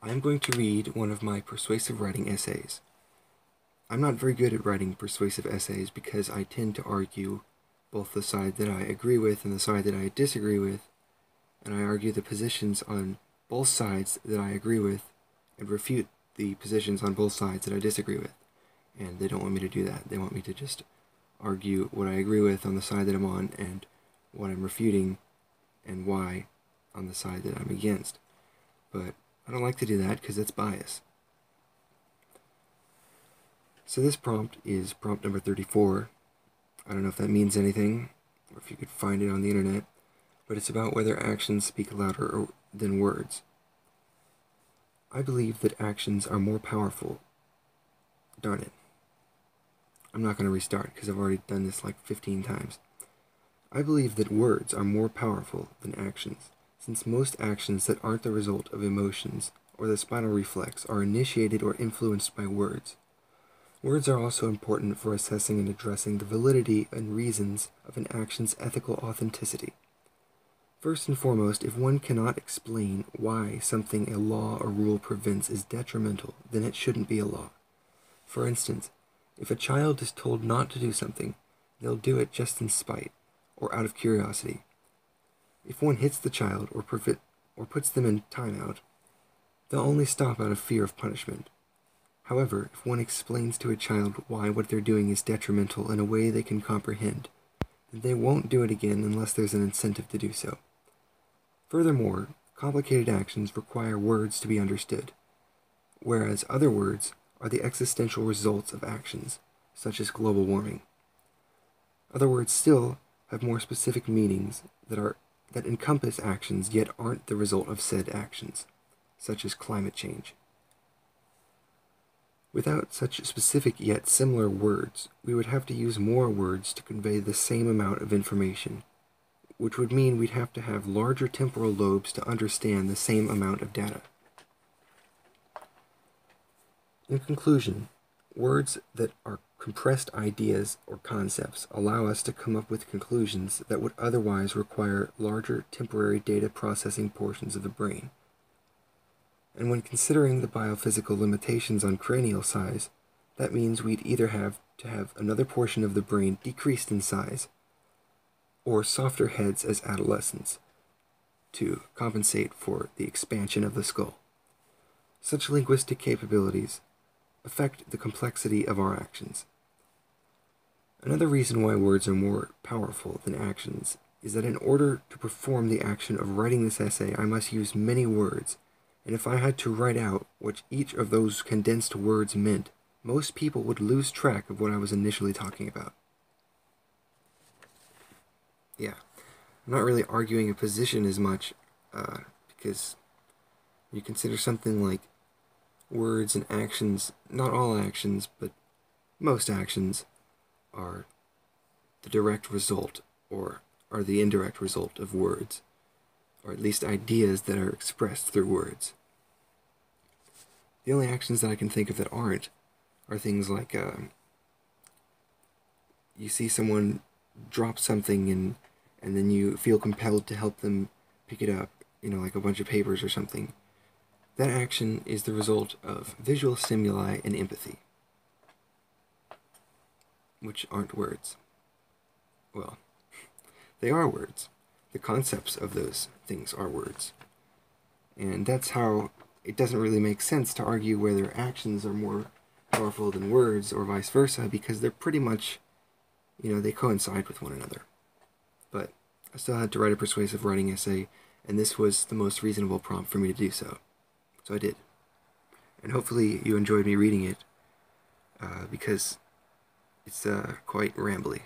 I'm going to read one of my persuasive writing essays. I'm not very good at writing persuasive essays because I tend to argue both the side that I agree with and the side that I disagree with, and I argue the positions on both sides that I agree with and refute the positions on both sides that I disagree with. And they don't want me to do that. They want me to just argue what I agree with on the side that I'm on and what I'm refuting and why on the side that I'm against. But I don't like to do that because that's bias. So this prompt is prompt number 34. I don't know if that means anything, or if you could find it on the internet, but it's about whether actions speak louder than words. I believe that actions are more powerful. Darn it. I'm not going to restart because I've already done this like 15 times. I believe that words are more powerful than actions, since most actions that aren't the result of emotions or the spinal reflex are initiated or influenced by words. Words are also important for assessing and addressing the validity and reasons of an action's ethical authenticity. First and foremost, if one cannot explain why something a law or rule prevents is detrimental, then it shouldn't be a law. For instance, if a child is told not to do something, they'll do it just in spite, or out of curiosity. If one hits the child or puts them in timeout, they'll only stop out of fear of punishment. However, if one explains to a child why what they're doing is detrimental in a way they can comprehend, then they won't do it again unless there's an incentive to do so. Furthermore, complicated actions require words to be understood, whereas other words are the existential results of actions, such as global warming. Other words still have more specific meanings that encompass actions yet aren't the result of said actions, such as climate change. Without such specific yet similar words, we would have to use more words to convey the same amount of information, which would mean we'd have to have larger temporal lobes to understand the same amount of data. In conclusion, words that are compressed ideas or concepts allow us to come up with conclusions that would otherwise require larger temporary data processing portions of the brain. And when considering the biophysical limitations on cranial size, that means we'd either have to have another portion of the brain decreased in size, or softer heads as adolescents, to compensate for the expansion of the skull. Such linguistic capabilities affect the complexity of our actions. Another reason why words are more powerful than actions is that in order to perform the action of writing this essay, I must use many words, and if I had to write out what each of those condensed words meant, most people would lose track of what I was initially talking about. Yeah, I'm not really arguing a position as much, because you consider something like words and actions, not all actions, but most actions are the direct result or are the indirect result of words, or at least ideas that are expressed through words. The only actions that I can think of that aren't are things like you see someone drop something and then you feel compelled to help them pick it up, like a bunch of papers or something. That action is the result of visual stimuli and empathy, which aren't words. Well, they are words. The concepts of those things are words. And that's how it doesn't really make sense to argue whether actions are more powerful than words or vice versa, because they're pretty much, they coincide with one another. But I still had to write a persuasive writing essay, and this was the most reasonable prompt for me to do so. So I did. And hopefully you enjoyed me reading it, because it's quite rambly.